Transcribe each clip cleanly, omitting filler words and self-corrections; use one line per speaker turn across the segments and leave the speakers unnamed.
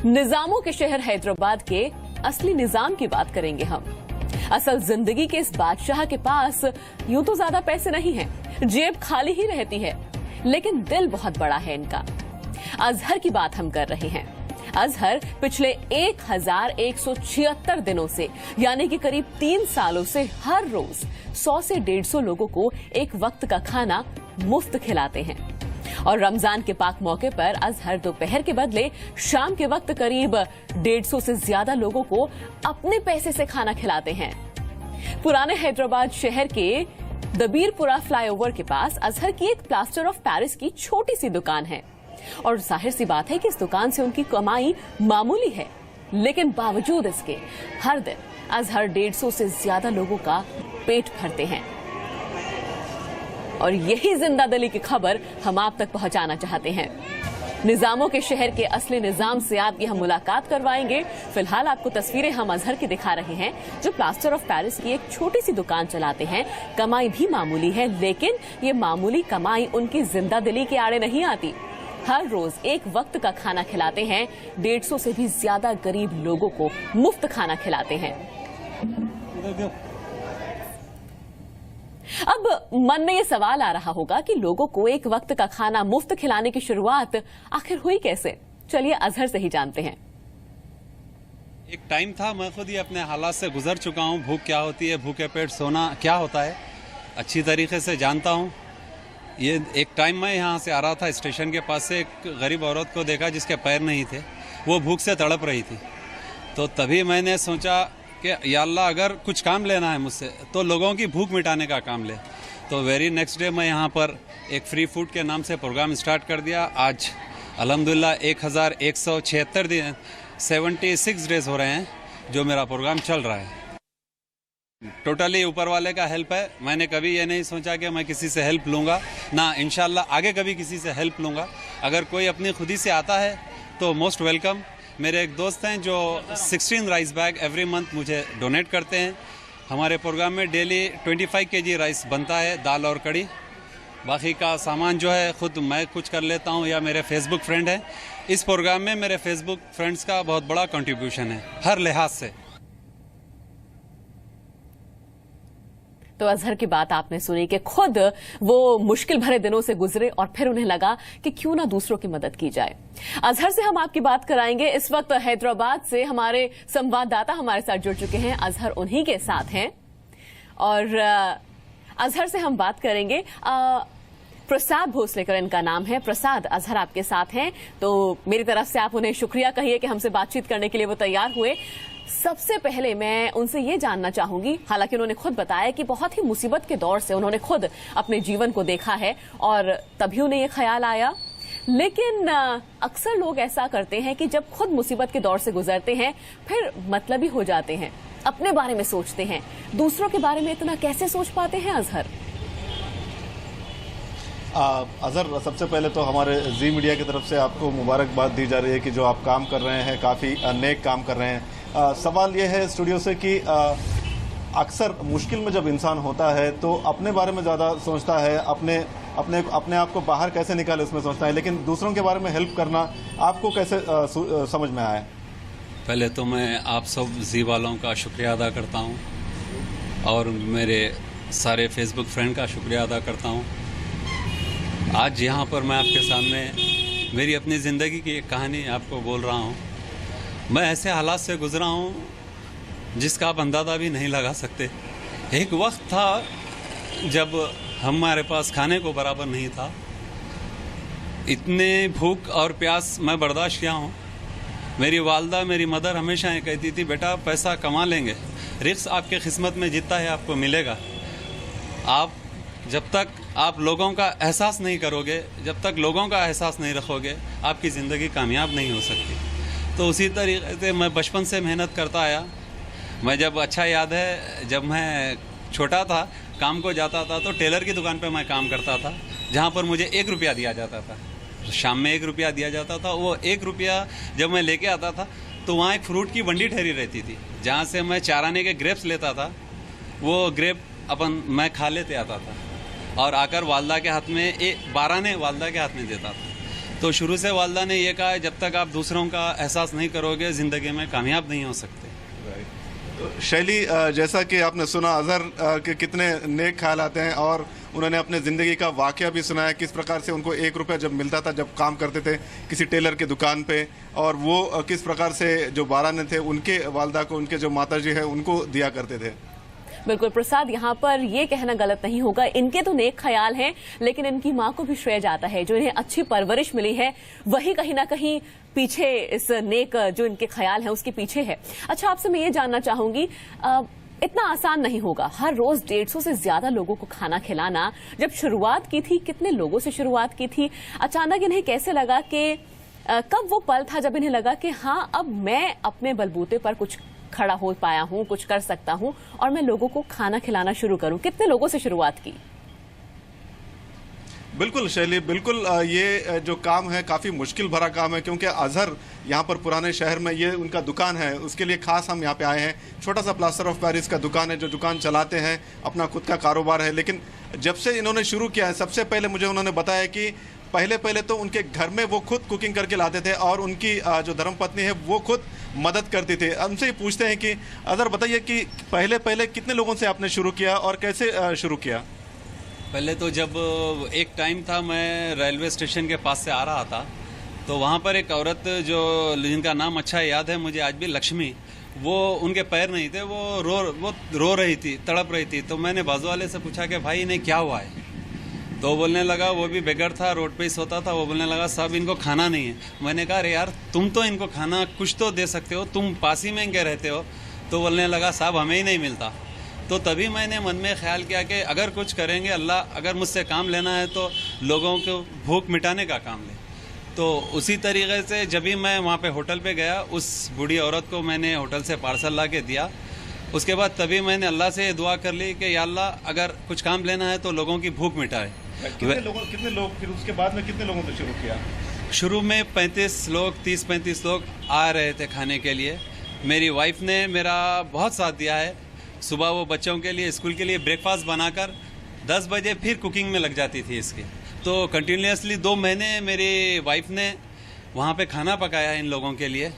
निजामों के शहर हैदराबाद के असली निजाम की बात करेंगे हम। असल जिंदगी के इस बादशाह के पास यूं तो ज्यादा पैसे नहीं हैं, जेब खाली ही रहती है, लेकिन दिल बहुत बड़ा है इनका। अजहर की बात हम कर रहे हैं। अजहर पिछले 1176 दिनों से यानी कि करीब 3 सालों से हर रोज 100 से 150 लोगों को एक वक्त का खाना मुफ्त खिलाते हैं। और रमजान के पाक मौके पर अजहर दोपहर के बदले शाम के वक्त करीब 150 से ज्यादा लोगों को अपने पैसे से खाना खिलाते हैं। पुराने हैदराबाद शहर के दबीरपुरा फ्लाईओवर के पास अजहर की एक प्लास्टर ऑफ पेरिस की छोटी सी दुकान है और जाहिर सी बात है कि इस दुकान से उनकी कमाई मामूली है, लेकिन बावजूद इसके हर दिन अजहर 150 से ज्यादा लोगों का पेट भरते हैं। और यही जिंदादिली की खबर हम आप तक पहुंचाना चाहते हैं। निजामों के शहर के असली निजाम से आपकी हम मुलाकात करवाएंगे। फिलहाल आपको तस्वीरें हम अजहर की दिखा रहे हैं, जो प्लास्टर ऑफ पेरिस की एक छोटी सी दुकान चलाते हैं। कमाई भी मामूली है, लेकिन ये मामूली कमाई उनकी जिंदादिली के आड़े नहीं आती। हर रोज एक वक्त का खाना खिलाते हैं, 150 से भी ज्यादा गरीब लोगों को मुफ्त खाना खिलाते हैं। अब मन में ये सवाल आ रहा होगा कि लोगों को एक वक्त का खाना मुफ्त खिलाने की शुरुआत आखिर हुई कैसे? चलिए अजहर से ही जानते हैं।
एक टाइम था, मैं खुद ही अपने हालात से गुजर चुका हूँ। भूख क्या होती है, भूखे पेट सोना क्या होता है, अच्छी तरीके से जानता हूँ। ये एक टाइम मैं यहाँ से आ रहा था, स्टेशन के पास से एक गरीब औरत को देखा जिसके पैर नहीं थे, वो भूख से तड़प रही थी। तो तभी मैंने सोचा कि या अल्लाह, अगर कुछ काम लेना है मुझसे तो लोगों की भूख मिटाने का काम ले। तो वेरी नेक्स्ट डे मैं यहाँ पर एक फ्री फूड के नाम से प्रोग्राम स्टार्ट कर दिया। आज अल्हम्दुलिल्लाह 1176 दिन 76 डेज हो रहे हैं जो मेरा प्रोग्राम चल रहा है। टोटली ऊपर वाले का हेल्प है। मैंने कभी ये नहीं सोचा कि मैं किसी से हेल्प लूँगा, ना इंशाल्लाह आगे कभी किसी से हेल्प लूँगा। अगर कोई अपनी खुदी से आता है तो मोस्ट वेलकम। मेरे एक दोस्त हैं जो 16 राइस बैग एवरी मंथ मुझे डोनेट करते हैं। हमारे प्रोग्राम में डेली 25 kg राइस बनता है, दाल और कड़ी। बाकी का सामान जो है खुद मैं कुछ कर लेता हूँ या मेरे फेसबुक फ्रेंड हैं। इस प्रोग्राम में मेरे फेसबुक फ्रेंड्स का बहुत बड़ा कंट्रीब्यूशन है हर लिहाज से।
तो अजहर की बात आपने सुनी कि खुद वो मुश्किल भरे दिनों से गुजरे और फिर उन्हें लगा कि क्यों ना दूसरों की मदद की जाए। अजहर से हम आपकी बात कराएंगे। इस वक्त हैदराबाद से हमारे संवाददाता हमारे साथ जुड़ चुके हैं। अजहर उन्हीं के साथ हैं और अजहर से हम बात करेंगे। प्रसाद भोसलेकर इनका नाम है। प्रसाद, अजहर आपके साथ हैं, तो मेरी तरफ से आप उन्हें शुक्रिया कहिए कि हमसे बातचीत करने के लिए वो तैयार हुए। सबसे पहले मैं उनसे ये जानना चाहूंगी, हालांकि उन्होंने खुद बताया कि बहुत ही मुसीबत के दौर से उन्होंने खुद अपने जीवन को देखा है और तभी उन्हें ये ख्याल आया, लेकिन अक्सर लोग ऐसा करते हैं कि जब खुद मुसीबत के दौर से गुजरते हैं फिर मतलबी हो जाते हैं, अपने बारे में सोचते हैं। दूसरों के बारे में इतना कैसे सोच पाते हैं अजहर?
अजहर, सबसे पहले तो हमारे जी मीडिया की तरफ से आपको मुबारकबाद दी जा रही है कि जो आप काम कर रहे हैं काफ़ी नेक काम कर रहे हैं। सवाल ये है स्टूडियो से कि अक्सर मुश्किल में जब इंसान होता है तो अपने बारे में ज़्यादा सोचता है, अपने आप को बाहर कैसे निकाले उसमें सोचता है, लेकिन दूसरों के बारे में हेल्प करना आपको कैसे समझ में आया?
पहले तो मैं आप सब जी वालों का शुक्रिया अदा करता हूँ और मेरे सारे फेसबुक फ्रेंड का शुक्रिया अदा करता हूँ। आज यहाँ पर मैं आपके सामने मेरी अपनी ज़िंदगी की एक कहानी आपको बोल रहा हूँ। मैं ऐसे हालात से गुजरा हूँ जिसका आप अंदाज़ा भी नहीं लगा सकते। एक वक्त था जब हमारे पास खाने को बराबर नहीं था। इतने भूख और प्यास मैं बर्दाश्त किया हूँ। मेरी वालदा, मेरी मदर हमेशा ये कहती थी, बेटा पैसा कमा लेंगे, रिस्क आपके किस्मत में जितना है आपको मिलेगा। आप जब तक आप लोगों का एहसास नहीं करोगे, जब तक लोगों का एहसास नहीं रखोगे, आपकी ज़िंदगी कामयाब नहीं हो सकती। तो उसी तरीके से मैं बचपन से मेहनत करता आया। मैं जब अच्छा याद है, जब मैं छोटा था काम को जाता था तो टेलर की दुकान पे मैं काम करता था, जहाँ पर मुझे 1 रुपया दिया जाता था। शाम में 1 रुपया दिया जाता था। वो 1 रुपया जब मैं लेके आता था तो वहाँ एक फ्रूट की मंडी ठहरी रहती थी, जहाँ से मैं 4 आने के ग्रेप्स लेता था। वो ग्रेप मैं खा लेते आता था और आकर वालदा के हाथ में 12 आने वालदा के हाथ में देता था। तो शुरू से वालदा ने ये कहा है जब तक आप दूसरों का एहसास नहीं करोगे ज़िंदगी में कामयाब नहीं हो सकते।
तो शैली, जैसा कि आपने सुना अजहर के कितने नेक ख्याल आते हैं और उन्होंने अपने ज़िंदगी का वाकया भी सुनाया, किस प्रकार से उनको 1 रुपया जब मिलता था जब काम करते थे किसी टेलर की दुकान पे, और वो किस प्रकार से जो बाराने थे उनके वालदा को, उनके जो माताजी है उनको दिया करते थे।
बिल्कुल प्रसाद, यहाँ पर ये कहना गलत नहीं होगा, इनके तो नेक ख्याल हैं, लेकिन इनकी माँ को भी श्रेय जाता है। जो इन्हें अच्छी परवरिश मिली है वही कहीं ना कहीं पीछे इस नेक जो इनके ख्याल हैं उसके पीछे है। अच्छा, आपसे मैं ये जानना चाहूंगी, इतना आसान नहीं होगा हर रोज 150 से ज्यादा लोगों को खाना खिलाना। जब शुरुआत की थी कितने लोगों से शुरुआत की थी? अचानक इन्हें कैसे लगा कि कब वो पल था जब इन्हें लगा कि हाँ, अब मैं अपने बलबूते पर कुछ खड़ा हो पाया हूं, कुछ कर सकता हूं और मैं लोगों को खाना खिलाना शुरू करूं? कितने लोगों से शुरुआत की?
बिल्कुल शैली, बिल्कुल ये जो काम है काफ़ी मुश्किल भरा काम है, क्योंकि अजहर यहाँ पर पुराने शहर में ये उनका दुकान है, उसके लिए खास हम यहाँ पे आए हैं। छोटा सा प्लास्टर ऑफ पेरिस का दुकान है, जो दुकान चलाते हैं, अपना खुद का कारोबार है। लेकिन जब से इन्होंने शुरू किया है, सबसे पहले मुझे उन्होंने बताया कि पहले तो उनके घर में वो खुद कुकिंग करके लाते थे और उनकी जो धर्मपत्नी है वो खुद मदद करती थी। हमसे ही पूछते हैं कि अजहर बताइए कि पहले कितने लोगों से आपने शुरू किया और कैसे शुरू किया?
पहले तो जब एक टाइम था, मैं रेलवे स्टेशन के पास से आ रहा था, तो वहाँ पर एक औरत जो जिनका नाम अच्छा याद है मुझे आज भी, लक्ष्मी, वो उनके पैर नहीं थे, वो रो रही थी, तड़प रही थी। तो मैंने बाजू वाले से पूछा कि भाई इन्हें क्या हुआ है? तो बोलने लगा, वो भी बेघर था, रोड पे ही सोता था, वो बोलने लगा साहब इनको खाना नहीं है। मैंने कहा अरे यार तुम तो इनको खाना कुछ तो दे सकते हो, तुम पास ही में इनके रहते हो। तो बोलने लगा साहब हमें ही नहीं मिलता। तो तभी मैंने मन में ख्याल किया कि अगर कुछ करेंगे, अल्लाह अगर मुझसे काम लेना है तो लोगों को भूख मिटाने का काम ले। तो उसी तरीके से जब भी मैं वहाँ पे होटल पे गया, उस बूढ़ी औरत को मैंने होटल से पार्सल ला के दिया। उसके बाद तभी मैंने अल्लाह से दुआ कर ली कि या अल्लाह अगर कुछ काम लेना है तो लोगों की भूख मिटाए।
कितने लोग फिर उसके बाद में कितने लोगों से शुरू किया?
शुरू में 30-35 लोग आ रहे थे खाने के लिए। मेरी वाइफ ने मेरा बहुत साथ दिया है। सुबह वो बच्चों के लिए स्कूल के लिए ब्रेकफास्ट बनाकर 10 बजे फिर कुकिंग में लग जाती थी इसकी। तो कंटिन्यूसली 2 महीने मेरी वाइफ ने वहाँ पे खाना पकाया इन लोगों के लिए।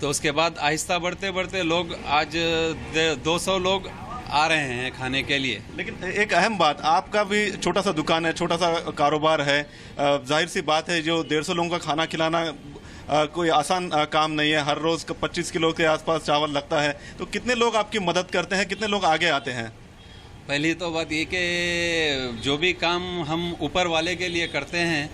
तो उसके बाद आहिस्ता बढ़ते बढ़ते लोग आज 200 लोग आ रहे हैं खाने के लिए।
लेकिन एक अहम बात, आपका भी छोटा सा दुकान है, छोटा सा कारोबार है, जाहिर सी बात है जो 150 लोगों का खाना खिलाना कोई आसान काम नहीं है। हर रोज़ 25 किलो के आसपास चावल लगता है। तो कितने लोग आपकी मदद करते हैं, कितने लोग आगे आते हैं?
पहली तो बात ये कि जो भी काम हम ऊपर वाले के लिए करते हैं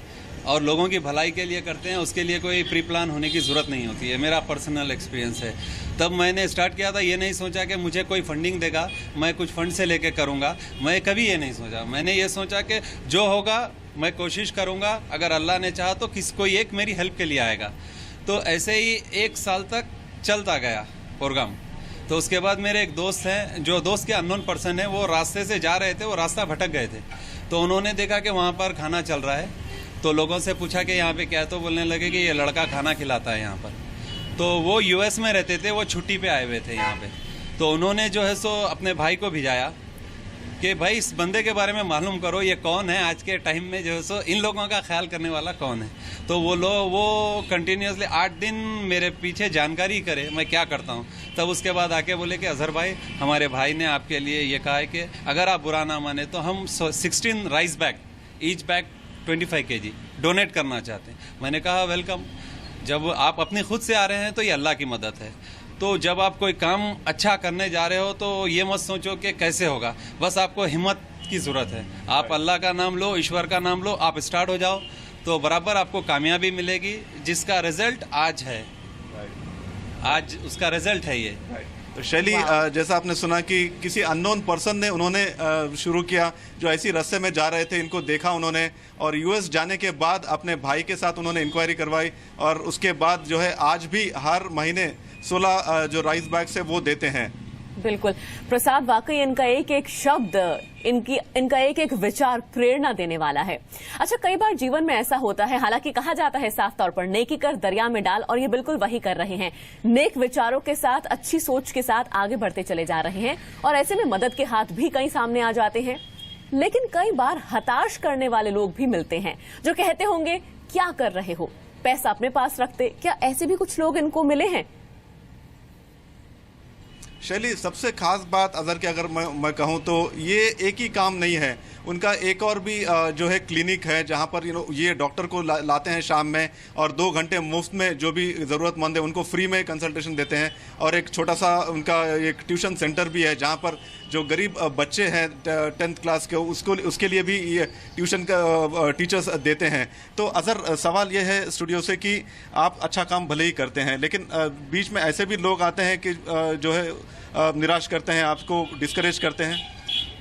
और लोगों की भलाई के लिए करते हैं, उसके लिए कोई प्री प्लान होने की ज़रूरत नहीं होती है। मेरा पर्सनल एक्सपीरियंस है। तब मैंने स्टार्ट किया था, ये नहीं सोचा कि मुझे कोई फंडिंग देगा, मैं कुछ फंड से लेके करूँगा। मैं कभी ये नहीं सोचा। मैंने ये सोचा कि जो होगा मैं कोशिश करूँगा, अगर अल्लाह ने चाहा तो कोई एक मेरी हेल्प के लिए आएगा। तो ऐसे ही 1 साल तक चलता गया प्रोग्राम। तो उसके बाद मेरे एक दोस्त हैं, जो दोस्त के अननोन पर्सन है, वो रास्ते से जा रहे थे, वो रास्ता भटक गए थे। तो उन्होंने देखा कि वहाँ पर खाना चल रहा है। तो लोगों से पूछा कि यहाँ पे क्या है, तो बोलने लगे कि ये लड़का खाना खिलाता है यहाँ पर। तो वो यूएस में रहते थे, वो छुट्टी पे आए हुए थे यहाँ पे। तो उन्होंने जो है सो अपने भाई को भिजाया कि भाई इस बंदे के बारे में मालूम करो, ये कौन है, आज के टाइम में जो है सो इन लोगों का ख्याल करने वाला कौन है। तो वो कंटिन्यूसली 8 दिन मेरे पीछे जानकारी करे मैं क्या करता हूँ। तब उसके बाद आके बोले कि अजहर भाई, हमारे भाई ने आपके लिए ये कहा है कि अगर आप बुरा ना माने तो हम 16 rice bag, each bag 25 kg donate करना चाहते हैं। मैंने कहा वेलकम। जब आप अपने खुद से आ रहे हैं तो ये अल्लाह की मदद है। तो जब आप कोई काम अच्छा करने जा रहे हो तो ये मत सोचो कि कैसे होगा, बस आपको हिम्मत की ज़रूरत है। आप अल्लाह का नाम लो, ईश्वर का नाम लो, आप स्टार्ट हो जाओ तो बराबर आपको कामयाबी मिलेगी, जिसका रिजल्ट आज है। आज उसका रिजल्ट है ये।
तो शैली, जैसा आपने सुना कि किसी अननोन पर्सन ने उन्होंने शुरू किया, जो ऐसी रास्ते में जा रहे थे, इनको देखा उन्होंने, और यूएस जाने के बाद अपने भाई के साथ उन्होंने इंक्वायरी करवाई, और उसके बाद जो है आज भी हर महीने 16 जो राइस बैग्स है वो देते हैं।
बिल्कुल प्रसाद, वाकई इनका एक एक शब्द, इनका एक एक विचार प्रेरणा देने वाला है। अच्छा, कई बार जीवन में ऐसा होता है, हालांकि कहा जाता है साफ तौर पर नेकी कर दरिया में डाल, और ये बिल्कुल वही कर रहे हैं। नेक विचारों के साथ, अच्छी सोच के साथ आगे बढ़ते चले जा रहे हैं, और ऐसे में मदद के हाथ भी कई सामने आ जाते हैं। लेकिन कई बार हताश करने वाले लोग भी मिलते हैं जो कहते होंगे क्या कर रहे हो, पैसा अपने पास रखते। क्या ऐसे भी कुछ लोग इनको मिले हैं?
शैली, सबसे खास बात अजहर की अगर मैं कहूं तो ये एक ही काम नहीं है, उनका एक और भी जो है क्लिनिक है जहां पर ये डॉक्टर को लाते हैं शाम में और 2 घंटे मुफ्त में जो भी ज़रूरतमंद है उनको फ्री में कंसल्टेशन देते हैं। और एक छोटा सा उनका एक ट्यूशन सेंटर भी है जहां पर जो गरीब बच्चे हैं 10th क्लास के उसके लिए भी ये ट्यूशन का टीचर्स देते हैं। तो अजहर, सवाल ये है स्टूडियो से कि आप अच्छा काम भले ही करते हैं, लेकिन बीच में ऐसे भी लोग आते हैं कि जो है निराश करते हैं, आपको डिस्करेज करते हैं।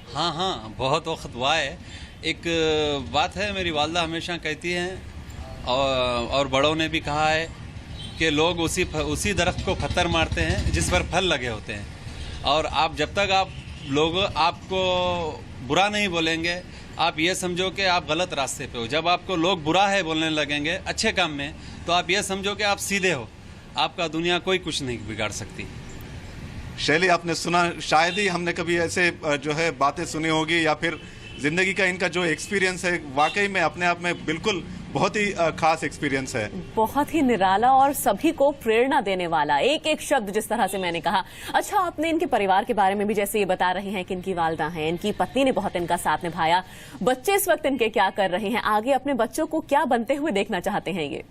हाँ, बहुत वक्त हुआ है। एक बात है, मेरी वालदा हमेशा कहती हैं और बड़ों ने भी कहा है कि लोग उसी दरख्त को पत्थर मारते हैं जिस पर फल लगे होते हैं। और आप जब तक लोग आपको बुरा नहीं बोलेंगे, आप ये समझो कि आप गलत रास्ते पे हो। जब आपको लोग बुरा है बोलने लगेंगे अच्छे काम में, तो आप ये समझो कि आप सीधे हो, आपका दुनिया कोई कुछ नहीं बिगाड़ सकती।
शैली, आपने सुना, शायद ही हमने कभी ऐसे जो है बातें सुनी होगी, या फिर जिंदगी का इनका जो एक्सपीरियंस है वाकई में अपने आप में बिल्कुल बहुत ही खास एक्सपीरियंस है,
बहुत ही निराला और सभी को प्रेरणा देने वाला एक एक शब्द जिस तरह से मैंने कहा। अच्छा, आपने इनके परिवार के बारे में भी जैसे ये बता रहे हैं कि इनकी वालदा हैं, इनकी पत्नी ने बहुत इनका साथ निभाया, बच्चे इस वक्त इनके क्या कर रहे हैं, आगे अपने बच्चों को क्या बनते हुए देखना चाहते हैं ये?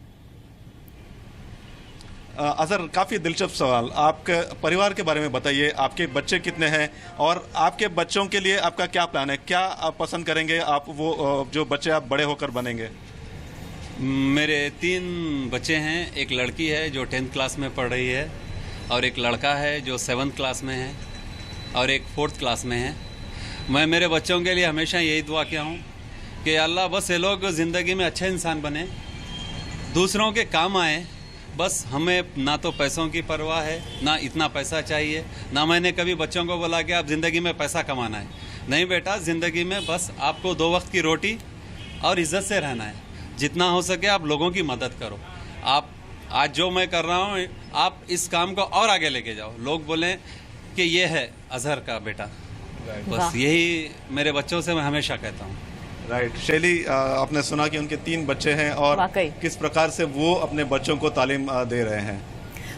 अजहर, काफ़ी दिलचस्प सवाल। आपके परिवार के बारे में बताइए, आपके बच्चे कितने हैं और आपके बच्चों के लिए आपका क्या प्लान है, क्या आप पसंद करेंगे आप वो जो बच्चे आप बड़े होकर बनेंगे?
मेरे 3 बच्चे हैं। एक लड़की है जो 10th क्लास में पढ़ रही है, और एक लड़का है जो 7th क्लास में है, और एक 4th क्लास में है। मैं मेरे बच्चों के लिए हमेशा यही दुआ किया हूँ कि अल्लाह बस ये लोग ज़िंदगी में अच्छे इंसान बने, दूसरों के काम आए। बस हमें ना तो पैसों की परवाह है, ना इतना पैसा चाहिए, ना मैंने कभी बच्चों को बोला कि आप ज़िंदगी में पैसा कमाना है। नहीं बेटा, ज़िंदगी में बस आपको 2 वक्त की रोटी और इज़्ज़त से रहना है। जितना हो सके आप लोगों की मदद करो। आप आज जो मैं कर रहा हूँ, आप इस काम को और आगे लेके जाओ। लोग बोलें कि ये है अजहर का बेटा, बस यही मेरे बच्चों से मैं हमेशा कहता हूँ।
राइट। शैली, आपने सुना कि उनके 3 बच्चे हैं और किस प्रकार से वो अपने बच्चों को तालीम दे रहे हैं।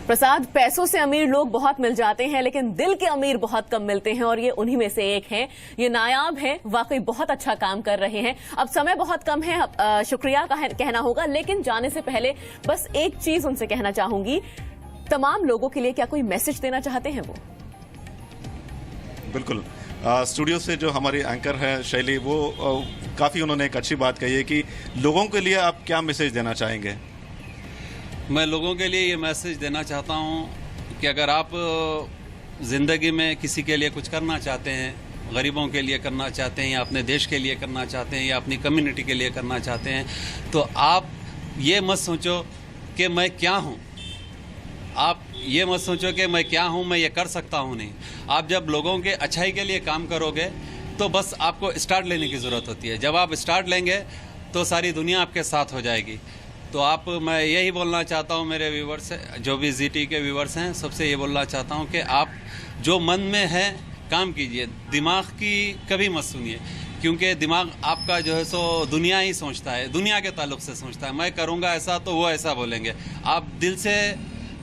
प्रसाद, पैसों से अमीर लोग बहुत मिल जाते हैं, लेकिन दिल के अमीर बहुत कम मिलते हैं, और ये उन्हीं में से एक हैं। ये नायाब हैं, वाकई बहुत अच्छा काम कर रहे हैं। अब समय बहुत कम है, शुक्रिया कहना होगा, लेकिन जाने से पहले बस एक चीज उनसे कहना चाहूंगी, तमाम लोगों के लिए क्या कोई मैसेज देना चाहते हैं वो?
बिल्कुल। स्टूडियो से जो हमारी एंकर है शैली, वो काफ़ी उन्होंने एक अच्छी बात कही है कि लोगों के लिए आप क्या मैसेज देना चाहेंगे?
मैं लोगों के लिए ये मैसेज देना चाहता हूँ कि अगर आप ज़िंदगी में किसी के लिए कुछ करना चाहते हैं, गरीबों के लिए करना चाहते हैं, या अपने देश के लिए करना चाहते हैं, या अपनी कम्युनिटी के लिए करना चाहते हैं, तो आप ये मत सोचो कि मैं क्या हूँ, आप ये मत सोचो कि मैं क्या हूँ, मैं ये कर सकता हूँ। नहीं, आप जब लोगों के अच्छाई के लिए काम करोगे तो बस आपको स्टार्ट लेने की ज़रूरत होती है। जब आप स्टार्ट लेंगे तो सारी दुनिया आपके साथ हो जाएगी। तो मैं यही बोलना चाहता हूँ मेरे व्यूवर्स से, जो भी ZT के व्यूवर्स हैं, सबसे ये बोलना चाहता हूँ कि आप जो मन में है काम कीजिए, दिमाग की कभी मत सुनिए, क्योंकि दिमाग आपका जो है सो दुनिया ही सोचता है, दुनिया के ताल्लुक से सोचता है। मैं करूँगा ऐसा तो वो ऐसा बोलेंगे। आप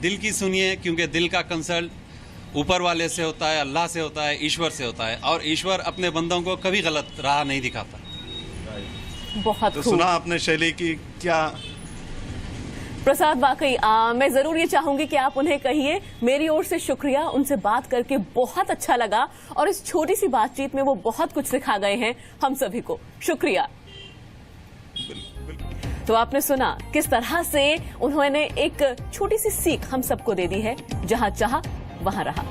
दिल की सुनिए, क्योंकि दिल का कंसल्ट ऊपर वाले से होता है, अल्लाह से होता है, ईश्वर से होता है, और ईश्वर अपने बंदों को कभी गलत राह नहीं दिखाता।
बहुत
तो सुना आपने शैली की क्या?
प्रसाद, वाकई मैं जरूर ये चाहूंगी कि आप उन्हें कहिए मेरी ओर से शुक्रिया, उनसे बात करके बहुत अच्छा लगा, और इस छोटी सी बातचीत में वो बहुत कुछ सिखा गए हैं हम सभी को। शुक्रिया। तो आपने सुना किस तरह से उन्होंने एक छोटी सी सीख हम सबको दे दी है, जहां चाहा वहां रहा।